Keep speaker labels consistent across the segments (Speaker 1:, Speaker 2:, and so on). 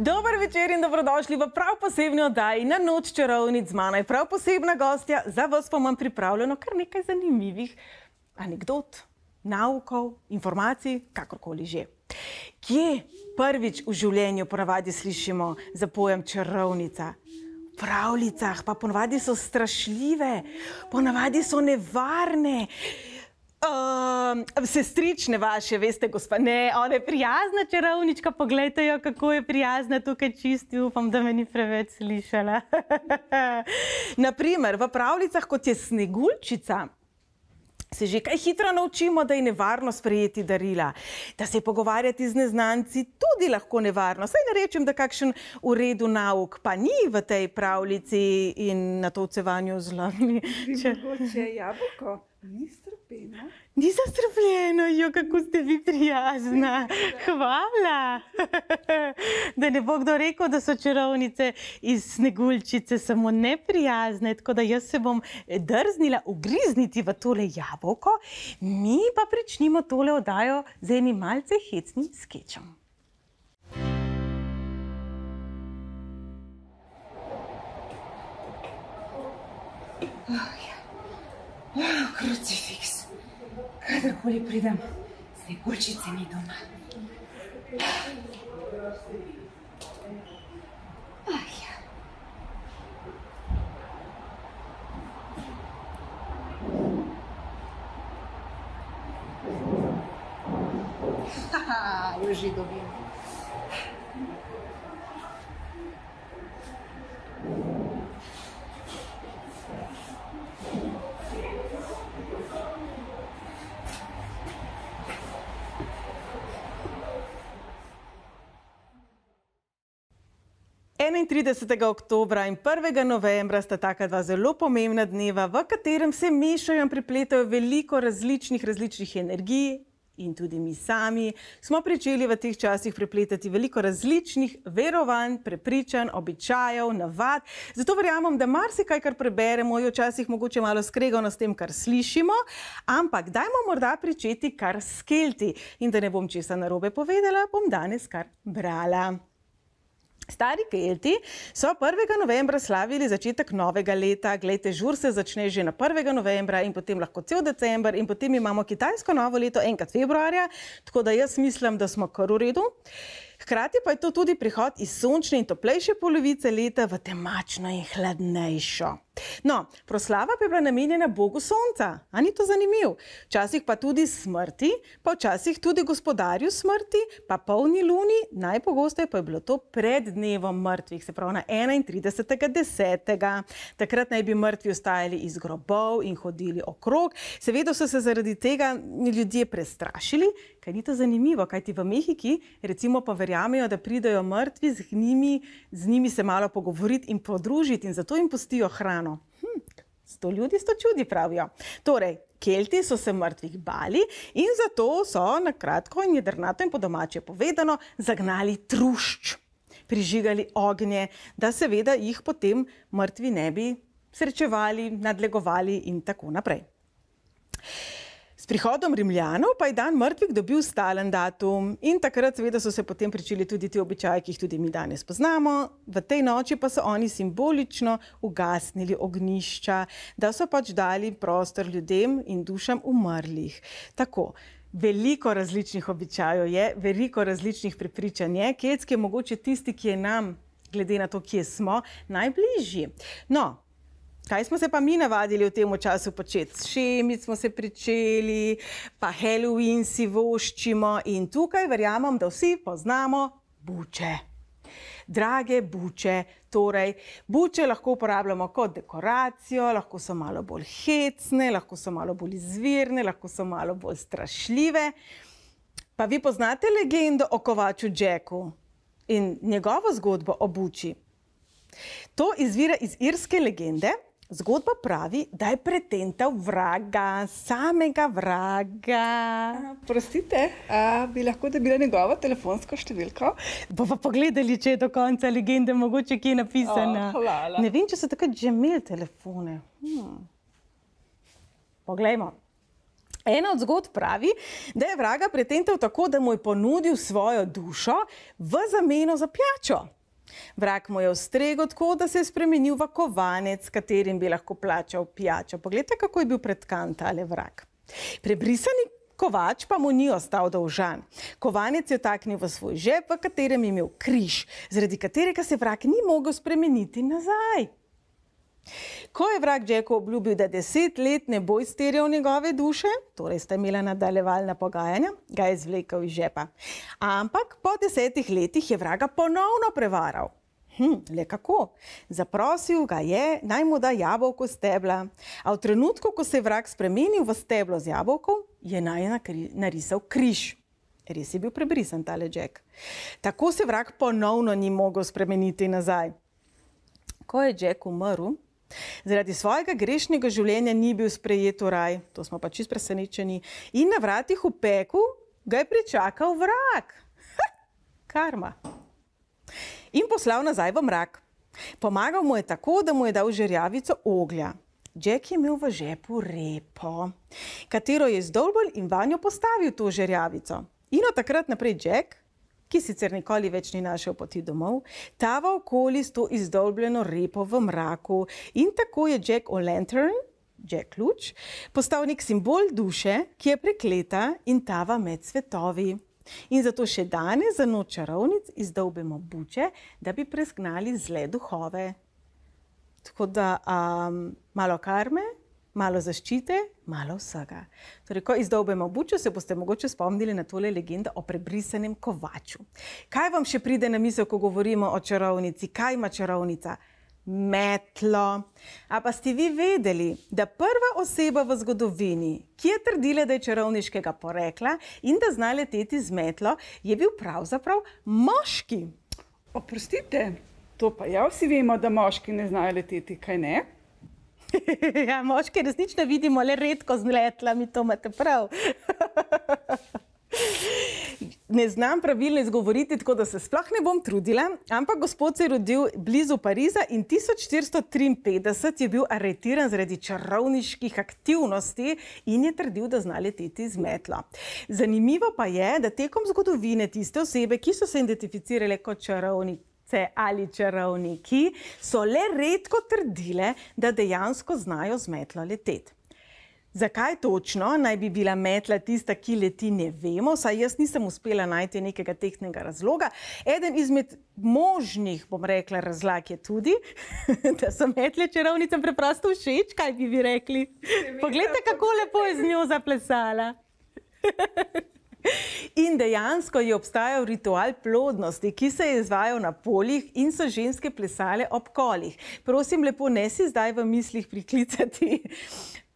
Speaker 1: Dober večer in dobrodošli v prav posebni oddaji na Noč čarovnic. Z mano je prav posebna gostja. Za vas pa imam pripravljeno kar nekaj zanimivih anekdot, naukov, informacij, kakorkoli že. Kje prvič v življenju ponavadi slišimo za pojem čarovnica? V pravljicah, pa ponavadi so strašljive, ponavadi so nevarne. Sestrične vaše, veste, gospa, ne, ona je prijazna čarovnička, poglejte jo, kako je prijazna tukaj čisti, upam, da me ni preveč slišala. Naprimer, v pravljicah, kot je Sneguljčica, se že kaj hitro naučimo, da je nevarno sprejeti darila, da se pogovarjati z neznanci tudi lahko nevarno. Saj ne rečem, da kakšen v redu nauk pa ni v tej pravljici in na tovcevanju z lami.
Speaker 2: Mogoče jabolko ni strupeno?
Speaker 1: Ni zastrupljeno, jo, kako ste vi prijazna. Hvala. Da ne bo kdo rekel, da so čarovnice iz Sneguljčice samo neprijazne, tako da jaz se bom drznila ugrizniti v tole jabolko, mi pa pričnimo tole oddajo z enim malce hecnim skečem.
Speaker 2: Krucifiks. Kadarkoli pridem, Sneguljčice ni doma. Haha, jo že dobim.
Speaker 1: Oktobra in 1. novembra sta taka dva zelo pomembna dneva, v katerem se mešajo in prepletajo veliko različnih energij in tudi mi sami smo pričeli v teh časih prepletati veliko različnih verovanj, prepričanj, običajev, navad. Zato verjamem, da marsikaj, kar preberemo, je včasih mogoče malo skregano s tem, kar slišimo, ampak dajmo morda pričeti kar s Kelti. In da ne bom česa narobe povedala, bom danes kar brala. Stari Kelti so 1. novembra slavili začetek novega leta. Glejte, žur se začne že na 1. novembra in potem lahko cel december in potem imamo kitajsko novo leto enkrat februarja, tako da jaz mislim, da smo kar v redu. Hkrati pa je to tudi prihod iz sončne in toplejše polovice leta v temačno in hladnejšo. No, proslava pa je bila namenjena Bogu sonca. A ni to zanimiv? Včasih pa tudi smrti, pa včasih tudi gospodarju smrti, pa polni luni, najpogosteje pa je bilo to pred dnevom mrtvih, se pravi na 31.10. Takrat naj bi mrtvi ostajali iz grobov in hodili okrog. Seveda so se zaradi tega ljudje prestrašili, kaj ni to zanimivo, kajti v Mehiki recimo pa verjamejo, da pridejo mrtvi z njimi se malo pogovoriti in podružiti in zato jim pustijo hrano. 100 ljudi, 100 čudi, pravijo. Torej, Kelti so se mrtvih bali in zato so na kratko in jedrnato in po domače povedano zagnali trušč, prižigali ognje, da seveda jih potem mrtvi ne bi srečevali, nadlegovali in tako naprej. S prihodom Rimljanov pa je dan mrtvih dobil stalen datum in takrat seveda so se potem pričeli tudi ti običaji, ki jih tudi mi danes poznamo. V tej noči pa so oni simbolično ugasnili ognjišča, da so pač dali prostor ljudem in dušam umrlih. Tako, veliko različnih običajev je, veliko različnih prepričanj je. Keltski je mogoče tisti, ki je nam, glede na to, kje smo, najbližji. No, kaj smo se pa mi navadili v tem času početi? Šemiti smo se pričeli, pa Halloween si voščimo in tukaj verjamem, da vsi poznamo buče. Drage buče, torej buče lahko uporabljamo kot dekoracijo, lahko so malo bolj hecne, lahko so malo bolj izvirne, lahko so malo bolj strašljive. Pa vi poznate legendo o kovaču Jacku in njegovo zgodbo o buči? To izvira iz irske legende. Zgodba pravi, da je pretental vraga, samega vraga.
Speaker 2: Prostite, bi lahko dobila njegovo telefonsko številko?
Speaker 1: Bova pogledali, če je do konca legende mogoče kje napisana.
Speaker 2: Hvala.
Speaker 1: Ne vem, če so takrat že imeli telefone. Poglejmo. Ena od zgodb pravi, da je vraga pretental tako, da mu je ponudil svojo dušo v zameno za pijačo. Vrag mu je ustregel tako, da se je spremenil v kovanec, s katerim bi lahko plačal pijačo. Poglejte, kako je bil pretkan tale vrag. Prebrisani kovač pa mu ni ostal dolžan. Kovanec je vtaknil v svoj žep, v katerem je imel križ, zaradi katerega se vrag ni mogel spremeniti nazaj. Ko je vrag Jacku obljubil, da 10 let ne bo izterjal njegove duše, torej sta imela nadaljevalna pogajanja, ga je izvlekel iz žepa. Ampak po 10 letih je vraga ponovno prevaral. Le kako? Zaprosil ga je, naj mu da jabolko z stebla, a v trenutku, ko se je vrag spremenil v steblo z jabolkom, je narisal križ. Res je bil prebrisan tale Jack. Tako se vrag ponovno ni mogel spremeniti nazaj. Ko je Jack umrl, zaradi svojega grešnega življenja ni bil sprejet v raj, to smo pa čisto presenečeni, in na vratih v peku ga je pričakal vrag. Karma. In poslal nazaj v mrak. Pomagal mu je tako, da mu je dal žerjavico oglja. Jack je imel v žepu repo, katero je izdolbel in vanjo postavil to žerjavico. In od takrat naprej Jack, ki sicer nikoli več ni našel poti domov, tava okoli s to izdolbljeno repo v mraku. In tako je Jack O'Lantern, Jack Luč, postal nek simbol duše, ki je prekleta in tava med svetovi. In zato še danes za noč čarovnic izdolbemo buče, da bi pregnali zle duhove. Tako da malo karme, malo zaščite, malo vsega. Torej, ko izdolbemo bučo, se boste mogoče spomnili na tole legendo o prebrisanem kovaču. Kaj vam še pride na misel, ko govorimo o čarovnici? Kaj ima čarovnica? Metlo. A pa ste vi vedeli, da prva oseba v zgodovini, ki je trdila, da je čarovniškega porekla in da zna leteti z metlo, je bil pravzaprav moški.
Speaker 3: Oprostite, to pa ja vsi vemo, da moški ne znajo leteti, kaj ne?
Speaker 1: Ja, moški resnično vidimo le redko z letlami, to imate prav. Ne znam pravilno izgovoriti, tako da se sploh ne bom trudila, ampak gospod se je rodil blizu Pariza in 1453 je bil aretiran zaradi čarovniških aktivnosti in je trdil, da zna leteti z metlo. Zanimivo pa je, da tekom zgodovine tiste osebe, ki so se identificirale kot čarovnice ali čarovniki, so le redko trdile, da dejansko znajo z metlo leteti. Zakaj točno naj bi bila metla tista, ki leti, ne vemo, saj jaz nisem uspela najti nekega tehtnega razloga. Eden izmed možnih, bom rekla, razlag je tudi, da so metle čarovnicam preprosto všeč, kaj bi vi rekli? Poglejte, kako lepo je z njo zaplesala. In dejansko je obstajal ritual plodnosti, ki se je izvajal na poljih in so ženske plesale ob kolih. Prosim lepo, ne si zdaj v mislih priklicati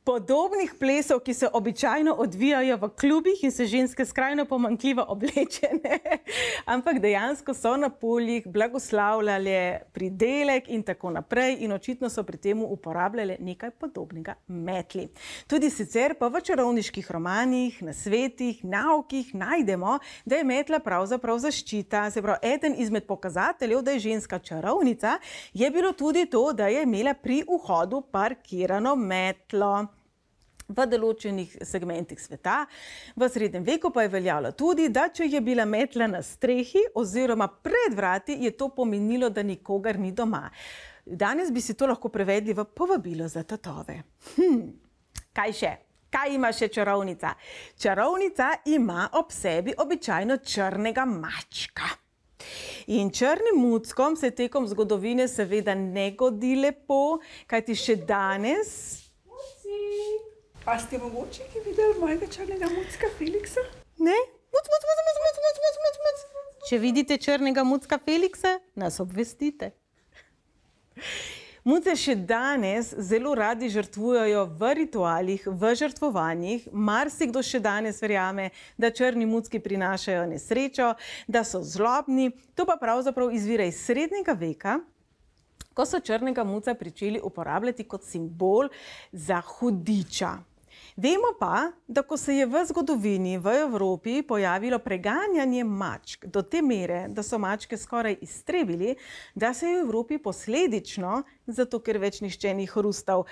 Speaker 1: podobnih plesov, ki se običajno odvijajo v klubih in se ženske skrajno pomanjkljivo oblečene, ampak dejansko so na poljih blagoslavljale pridelek in tako naprej in očitno so pri tem uporabljale nekaj podobnega metli. Tudi sicer pa v čarovniških romanih, nasvetih, naukih najdemo, da je metla pravzaprav zaščita. Se pravi, eden izmed pokazateljev, da je ženska čarovnica, je bilo tudi to, da je imela pri vhodu parkirano metlo. V določenih segmentih sveta. V srednjem veku pa je veljalo tudi, da če je bila metla na strehi oziroma pred vrati, je to pomenilo, da nikogar ni doma. Danes bi si to lahko prevedli v povabilo za tatove. Kaj še? Kaj ima še čarovnica? Čarovnica ima ob sebi običajno črnega mačka. In črnim muckom se tekom zgodovine seveda ne godi lepo, kajti še danes...
Speaker 3: A ste mogoče videli mojega črnega mucka Feliksa?
Speaker 1: Ne? Muc. Če vidite črnega mucka Feliksa, nas obvestite. Muce še danes zelo radi žrtvujejo v ritualih, v žrtvovanjih. Marsikdo še danes verjame, da črni mucki prinašajo nesrečo, da so zlobni. To pa pravzaprav izvira iz srednjega veka, ko so črnega muca pričeli uporabljati kot simbol za hudiča. Vemo pa, da ko se je v zgodovini v Evropi pojavilo preganjanje mačk do te mere, da so mačke skoraj iztrebili, da se je v Evropi posledično, zato ker več nihče ni hrustal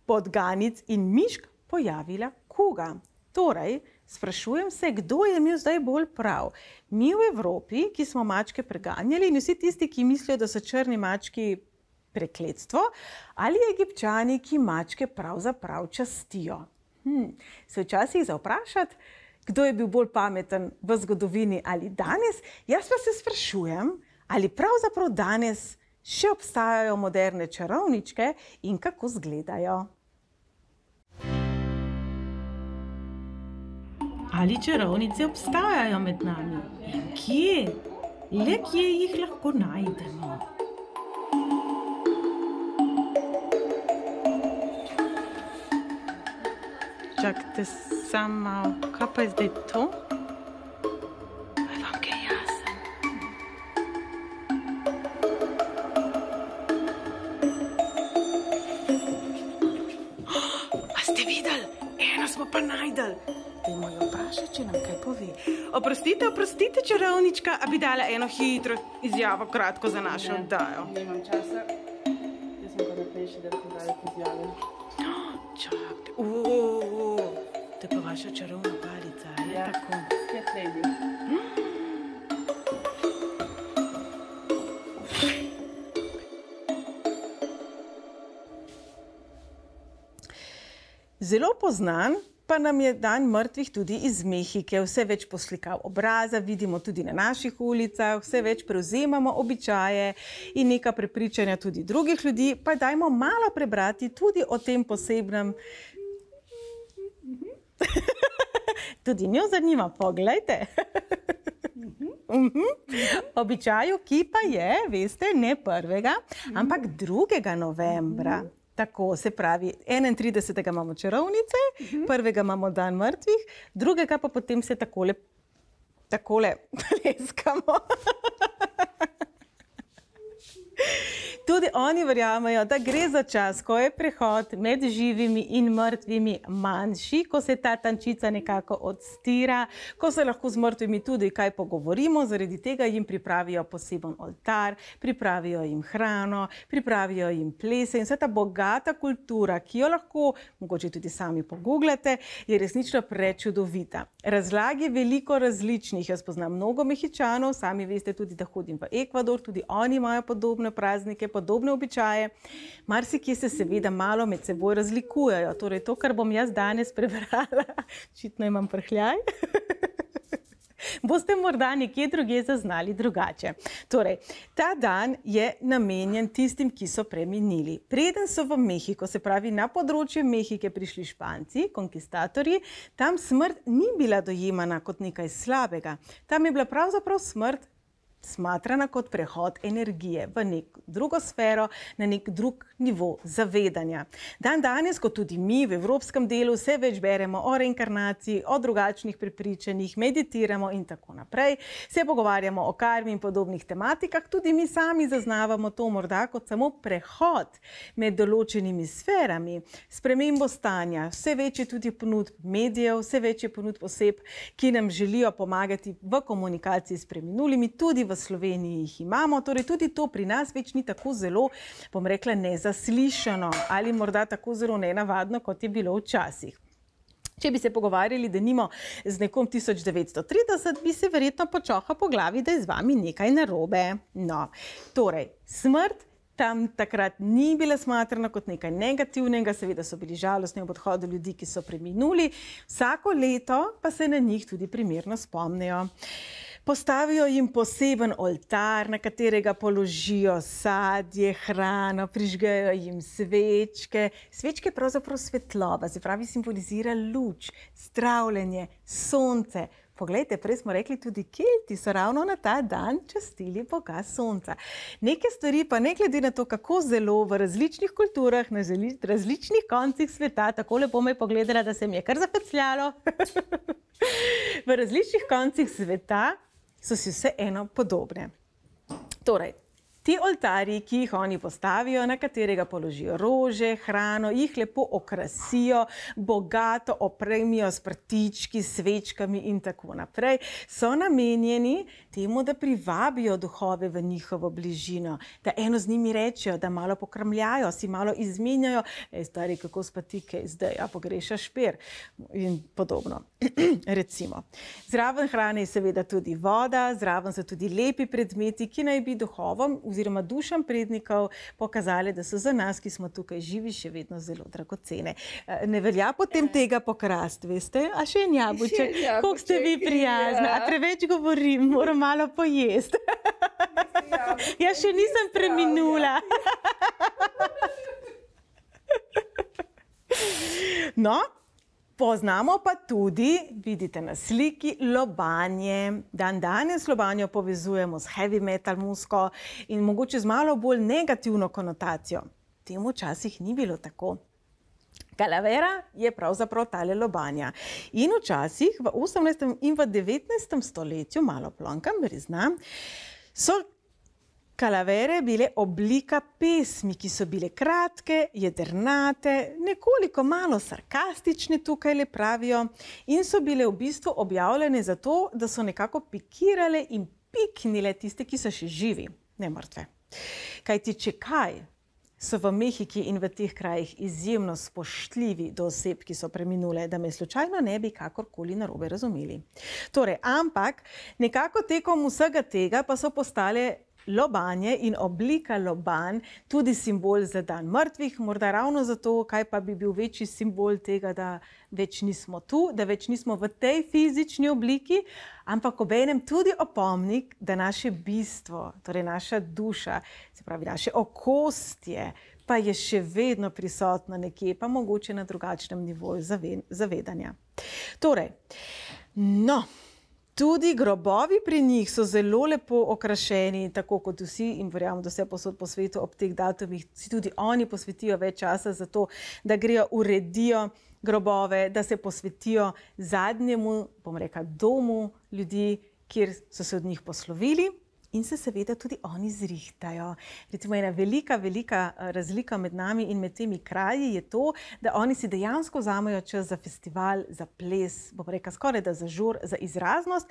Speaker 1: podganic in mišk, pojavila kuga. Torej, sprašujem se, kdo je imel zdaj bolj prav. Mi v Evropi, ki smo mačke preganjali, in vsi tisti, ki mislijo, da so črni mački prekletstvo, ali Egipčani, ki mačke pravzaprav častijo. Se včasih zavprašati, kdo je bil bolj pameten v zgodovini ali danes? Jaz pa se sprašujem, ali pravzaprav danes še obstajajo moderne čarovničke in kako izgledajo. Ali čarovnice obstajajo med nami? In kje? Le kje jih lahko najdemo? Čakajte samo, kaj pa je zdaj to? Vam kaj jasen? A ste videli? Eno smo pa najdeli. Dajmo jo vprašati, če nam kaj pove. Oprostite, čarovnička, a bi dala eno hitro izjavo, kratko za našo oddajo?
Speaker 3: Nimam časa. Jaz sem pa naprej še, da ti dajete izjave.
Speaker 1: Čakajte, to je pa vaša čarovna palica, je tako?
Speaker 3: Je trening.
Speaker 1: Zelo poznan pa nam je dan mrtvih tudi iz Mehike. Vse več poslikav obraza vidimo tudi na naših ulicah, vse več prevzemamo običaje in neka prepričanja tudi drugih ljudi, pa dajmo malo prebrati tudi o tem posebnem. Tudi njo zanima, poglejte. Običaju, ki pa je, veste, ne 1., ampak 2. novembra. Tako, se pravi, 31. imamo čarovnice, 1. imamo dan mrtvih, 2. pa potem se takole pleskamo. Tudi oni verjamejo, da gre za čas, ko je prehod med živimi in mrtvimi manjši, ko se ta tančica nekako odstira, ko se lahko z mrtvimi tudi kaj pogovorimo, zaradi tega jim pripravijo poseben oltar, pripravijo jim hrano, pripravijo jim plese in vsa ta bogata kultura, ki jo lahko, mogoče tudi sami pogooglate, je resnično prečudovita. Razlag je veliko različnih, jaz poznam mnogo Mehičanov, sami veste tudi, da hodim v Ekvador, tudi oni imajo podobne praznike, podobne običaje. Marsikje se seveda malo med seboj razlikujejo. Torej, to, kar bom jaz danes prebrala, očitno imam prhljaj, boste morda nekje drugje zaznali drugače. Torej, ta dan je namenjen tistim, ki so preminili. Preden so v Mehiko, se pravi na področje Mehike, prišli Španci, konkistatorji, tam smrt ni bila dojemana kot nekaj slabega. Tam je bila pravzaprav smrt smatrana kot prehod energije v nek drugo sfero, na nek drug nivo zavedanja. Danes, kot tudi mi v evropskem delu, vse več beremo o reinkarnaciji, o drugačnih prepričanjih, meditiramo in tako naprej. Se pogovarjamo o karmi in podobnih tematikah, tudi mi sami zaznavamo to morda kot samo prehod med določenimi sferami, spremembo stanja, vse več je tudi ponudb medijev, vse več je ponudb oseb, ki nam želijo pomagati v komunikaciji s preminulimi, tudi v Sloveniji jih imamo, torej tudi to pri nas več ni tako zelo, bom rekla, nezaslišano ali morda tako zelo nenavadno, kot je bilo včasih. Če bi se pogovarjali denimo z nekom 1930, bi se verjetno počoha po glavi, da je z vami nekaj narobe. No, torej, smrt tam takrat ni bila smatrana kot nekaj negativnega, seveda so bili žalostni ob odhodu ljudi, ki so preminuli, vsako leto pa se na njih tudi primerno spomnijo. Postavijo jim poseben oltar, na katerega položijo sadje, hrano, prižgejo jim svečke. Svečke je pravzaprav svetloba, se pravi simbolizira luč, zdravljenje, sonce. Poglejte, prej smo rekli, tudi Kelti so ravno na ta dan častili boga sonca. Neke stvari pa ne glede na to, kako zelo v različnih kulturah, na različnih koncih sveta, tako lepo me je pogledala, da se mi je kar zafecljalo, v različnih koncih sveta so si vseeno podobne. Torej, Ti oltarji, ki jih oni postavijo, na katerega položijo rože, hrano, jih lepo okrasijo, bogato opremijo s prtički, svečkami in tako naprej, so namenjeni temu, da privabijo duhove v njihovo bližino, da eno z njimi rečejo, da malo pokramljajo, si malo izmenjajo, stari, kako spa ti kaj zdaj, a pogrešaš per in podobno. Recimo. Zraven hrane je seveda tudi voda, zraven so tudi lepi predmeti, ki naj bi duhovom oziroma dušam prednikov pokazali, da so za nas, ki smo tukaj živi, še vedno zelo dragocene. Ne velja potem tega pokrast, veste? A še en jabolček? Koliko ste vi prijazna? A preveč govorim, moram malo pojesti. Jaz še nisem preminula. No, poznamo pa tudi, vidite na sliki, lobanje. Danes lobanjo povezujemo z heavy metal muziko in mogoče z malo bolj negativno konotacijo. Temu včasih ni bilo tako. Calavera je pravzaprav tale lobanja. In včasih v 18. in v 19. stoletju, malo plonkam, priznam, so calavere bile oblika pesmi, ki so bile kratke, jedrnate, nekoliko malo sarkastične, tukaj le pravijo, in so bile v bistvu objavljene zato, da so nekako pikirale in piknile tiste, ki so še živi, ne mrtve. Kajti če kaj, so v Mehiki in v teh krajih izjemno spoštljivi do oseb, ki so preminule, da me slučajno ne bi kakorkoli narobe razumeli. Torej, ampak nekako tekom vsega tega pa so postale lobanje in oblika lobanj tudi simbol za dan mrtvih, morda ravno zato, kaj pa bi bil večji simbol tega, da več nismo tu, da več nismo v tej fizični obliki, ampak obenem tudi opomnik, da naše bistvo, torej naša duša, se pravi naše okostje, pa je še vedno prisotno nekje, pa mogoče na drugačnem nivoju zavedanja. Torej, no, tudi grobovi pri njih so zelo lepo okrašeni, tako kot vsi, in verjamem, da vse posod po svetu ob teh datumih si tudi oni posvetijo več časa za to, da grejo, uredijo grobove, da se posvetijo zadnjemu, bom rekla, domu ljudi, kjer so se od njih poslovili. In se seveda tudi oni zrihtajo. Recimo ena velika razlika med nami in med temi kraji je to, da oni si dejansko vzamejo čas za festival, za ples, bom rekla skoraj da za žur, za izraznost.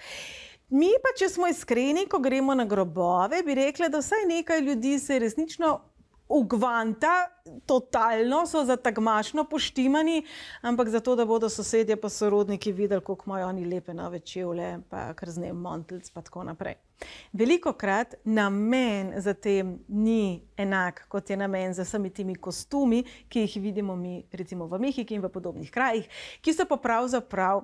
Speaker 1: Mi pa, če smo iskreni, ko gremo na grobove, bi rekla, da vsaj nekaj ljudi se resnično ugvanta, totalno so zatagmašno poštimani, ampak zato, da bodo sosedje pa sorodniki videli, koliko imajo oni lepe nove čevlje, pa krzne montelc, pa tako naprej. Velikokrat namen za tem ni enak, kot je namen za vsemi temi kostumi, ki jih vidimo mi recimo v Mehiki in v podobnih krajih, ki so pa pravzaprav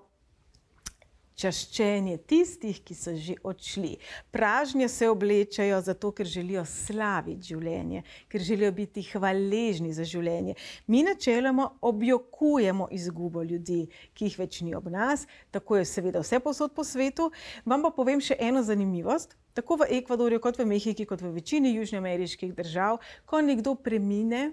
Speaker 1: čaščenje tistih, ki so že odšli. Pražnje se oblečajo zato, ker želijo slaviti življenje, ker želijo biti hvaležni za življenje. Mi načeloma objokujemo izgubo ljudi, ki jih več ni ob nas, tako je seveda vse povsod po svetu. Vam pa povem še eno zanimivost. Tako v Ekvadorju, kot v Mehiki, kot v večini južnoameriških držav, ko nekdo premine,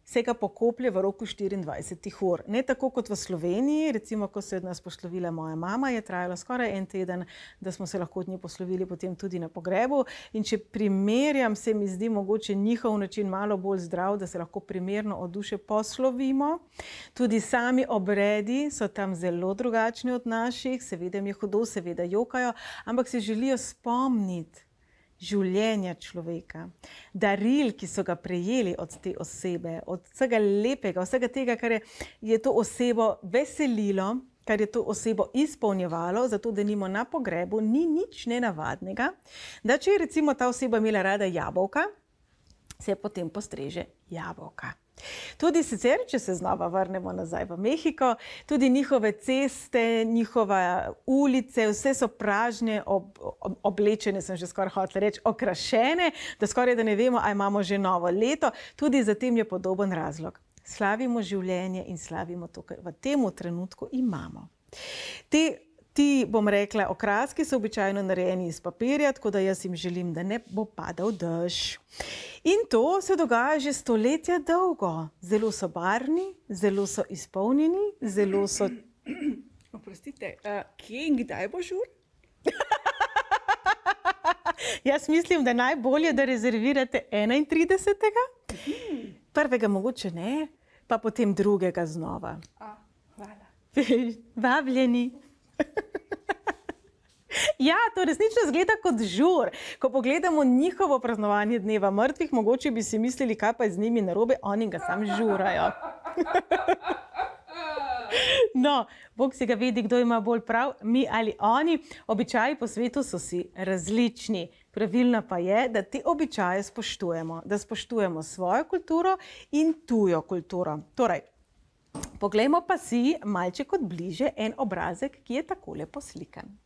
Speaker 1: se ga pokoplje v roku 24 ur. Ne tako kot v Sloveniji, recimo, ko se je od nas poslovila moja mama, je trajalo skoraj en teden, da smo se lahko od nje poslovili potem tudi na pogrebu. In če primerjam, se mi zdi mogoče njihov način malo bolj zdrav, da se lahko primerno od duše poslovimo. Tudi sami obredi so tam zelo drugačni od naših, seveda jim je hudo, seveda jokajo, ampak se želijo spomniti življenja človeka, daril, ki so ga prejeli od te osebe, od vsega lepega, vsega tega, kar je to osebo veselilo, kar je to osebo izpolnjevalo, zato da nimo na pogrebu ni nič nenavadnega, da če je recimo ta oseba imela rada jabolka, se potem postreže jabolka. Tudi sicer, če se znova vrnemo nazaj v Mehiko, tudi njihove ceste, njihove ulice, vse so pražne, oblečene, sem že skoraj hotela reči, okrašene, da skoraj da ne vemo, a imamo že novo leto. Tudi za tem je podoben razlog. Slavimo življenje in slavimo to, kar v tem trenutku imamo. Ti, bom rekla, okraski so običajno narejeni iz papirja, tako da jaz jim želim, da ne bo padal dež. In to se dogaja že stoletja dolgo. Zelo so barvni, zelo so izpolnjeni, zelo so...
Speaker 3: Oprostite, kje in kdaj bo žur?
Speaker 1: Jaz mislim, da najbolje, da rezervirate 31. Prvega mogoče ne, pa potem drugega znova.
Speaker 3: Hvala.
Speaker 1: Vabljeni. Ja, to resnično zgleda kot žur. Ko pogledamo njihovo praznovanje dneva mrtvih, mogoče bi si mislili, kaj pa je z njimi narobe, oni ga sam žurajo. No, Bog si ga vidi, kdo ima bolj prav, mi ali oni. Običaji po svetu so si različni. Pravilno pa je, da te običaje spoštujemo, da spoštujemo svojo kulturo in tujo kulturo. Torej, poglejmo pa si malček od bliže en obrazek, ki je takole poslikan.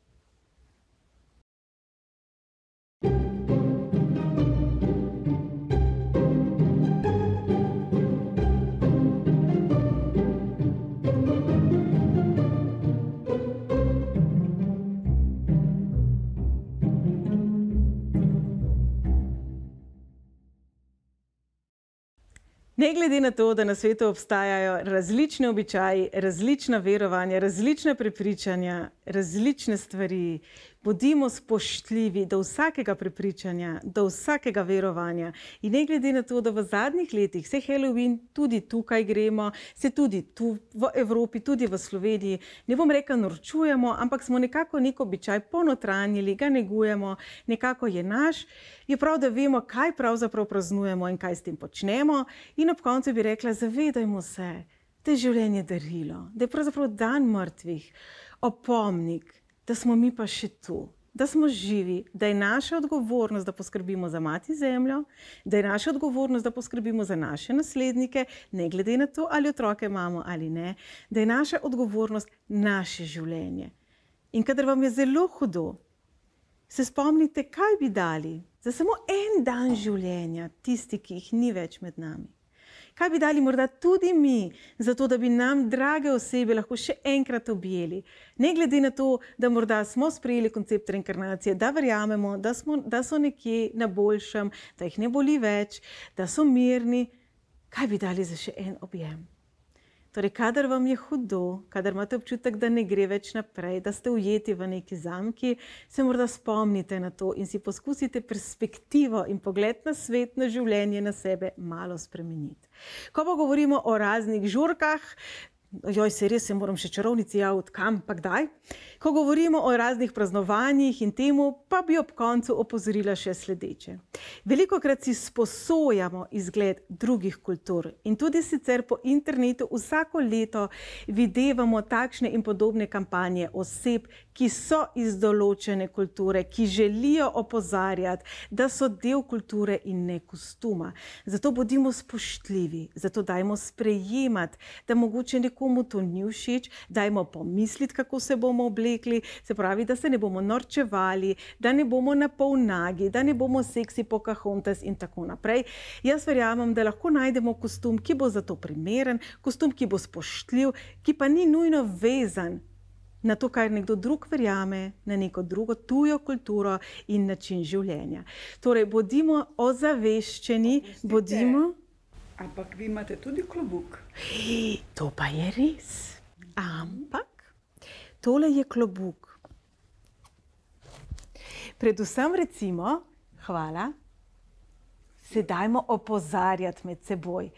Speaker 1: Ne glede na to, da na svetu obstajajo različni običaji, različna verovanja, različna prepričanja, različne stvari, bodimo spoštljivi do vsakega prepričanja, do vsakega verovanja. In ne glede na to, da v zadnjih letih se Halloween tudi tukaj gremo, se tudi tu v Evropi, tudi v Sloveniji, ne bom rekla norčujemo, ampak smo nekako nek običaj ponotranjili, ga negujemo, nekako je naš. Je prav, da vemo, kaj pravzaprav praznujemo in kaj s tem počnemo. In ob koncu bi rekla, zavedajmo se, da je življenje darilo, da je pravzaprav dan mrtvih, opomnik, da smo mi pa še tu, da smo živi, da je naša odgovornost, da poskrbimo za mati zemljo, da je naša odgovornost, da poskrbimo za naše naslednike, ne glede na to, ali otroke imamo ali ne, da je naša odgovornost naše življenje. In kadar vam je zelo hudo, se spomnite, kaj bi dali za samo en dan življenja, tisti, ki jih ni več med nami. Kaj bi dali morda tudi mi, zato da bi nam drage osebe lahko še enkrat objeli. Ne glede na to, da morda smo sprejeli koncept reinkarnacije, da verjamemo, da so nekje na boljšem, da jih ne boli več, da so mirni. Kaj bi dali za še en objem? Torej, kadar vam je hudo, kadar imate občutek, da ne gre več naprej, da ste ujeti v neki zamki, se morda spomnite na to in si poskusite perspektivo in pogled na svet, na življenje, na sebe malo spremeniti. Ko pa govorimo o raznih žurkah, joj, se res se moram še čarovnici javiti, kam pa kdaj. Ko govorimo o raznih praznovanjih in temu, pa bi ob koncu opozorila še sledeče. Velikokrat si sposojamo izgled drugih kultur in tudi sicer po internetu vsako leto videvamo takšne in podobne kampanje oseb, ki so iz določene kulture, ki želijo opozarjati, da so del kulture in ne kostuma. Zato bodimo spoštljivi, zato dajmo sprejemati, da mogoče nekomu to ni všeč, dajmo pomisliti, kako se bomo oblekli, se pravi, da se ne bomo norčevali, da ne bomo na pol nagi, da ne bomo seksi Pocahontas in tako naprej. Jaz verjamem, da lahko najdemo kostum, ki bo za to primeren, kostum, ki bo spoštljiv, ki pa ni nujno vezan na to, kar nekdo drug verjame, na neko drugo tujo kulturo in način življenja. Torej, bodimo ozaveščeni, bodimo...
Speaker 3: Ampak vi imate tudi klobuk.
Speaker 1: To pa je res. Ampak tole je klobuk. Predvsem recimo, hvala, se dajmo opozarjati med seboj.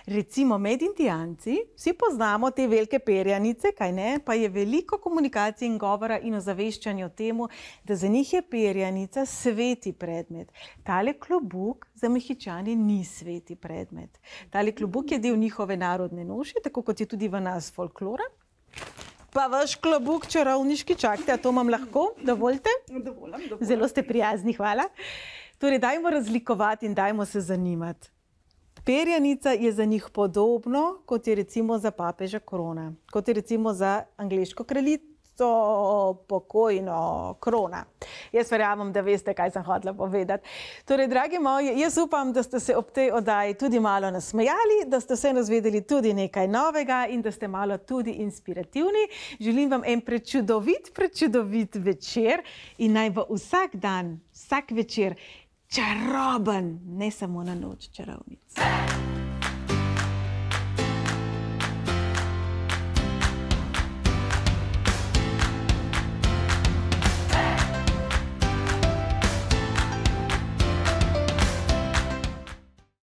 Speaker 1: Recimo med Indijanci, vsi poznamo te velike perjanice, kaj ne, pa je veliko komunikacije in govora in ozaveščanja o temu, da za njih je perjanica sveti predmet. Tale klobuk za Mehičane ni sveti predmet. Tale klobuk je del njihove narodne noše, tako kot je tudi v nas folklora. Pa vaš klobuk čarovniški, čakajte, a to imam lahko? Dovolite?
Speaker 3: Dovolim.
Speaker 1: Zelo ste prijazni, hvala. Torej, dajmo razlikovati in dajmo se zanimati. Perjanica je za njih podobno, kot je recimo za papeža krona, kot je recimo za angleško kraljico pokojno krona. Jaz verjamem, da veste, kaj sem hotela povedati. Torej, dragi moji, jaz upam, da ste se ob tej oddaji tudi malo nasmejali, da ste vseeno izvedeli tudi nekaj novega in da ste malo tudi inspirativni. Želim vam en prečudovit večer in naj bo vsak dan, vsak večer čaroben, ne samo na noč čarovnic.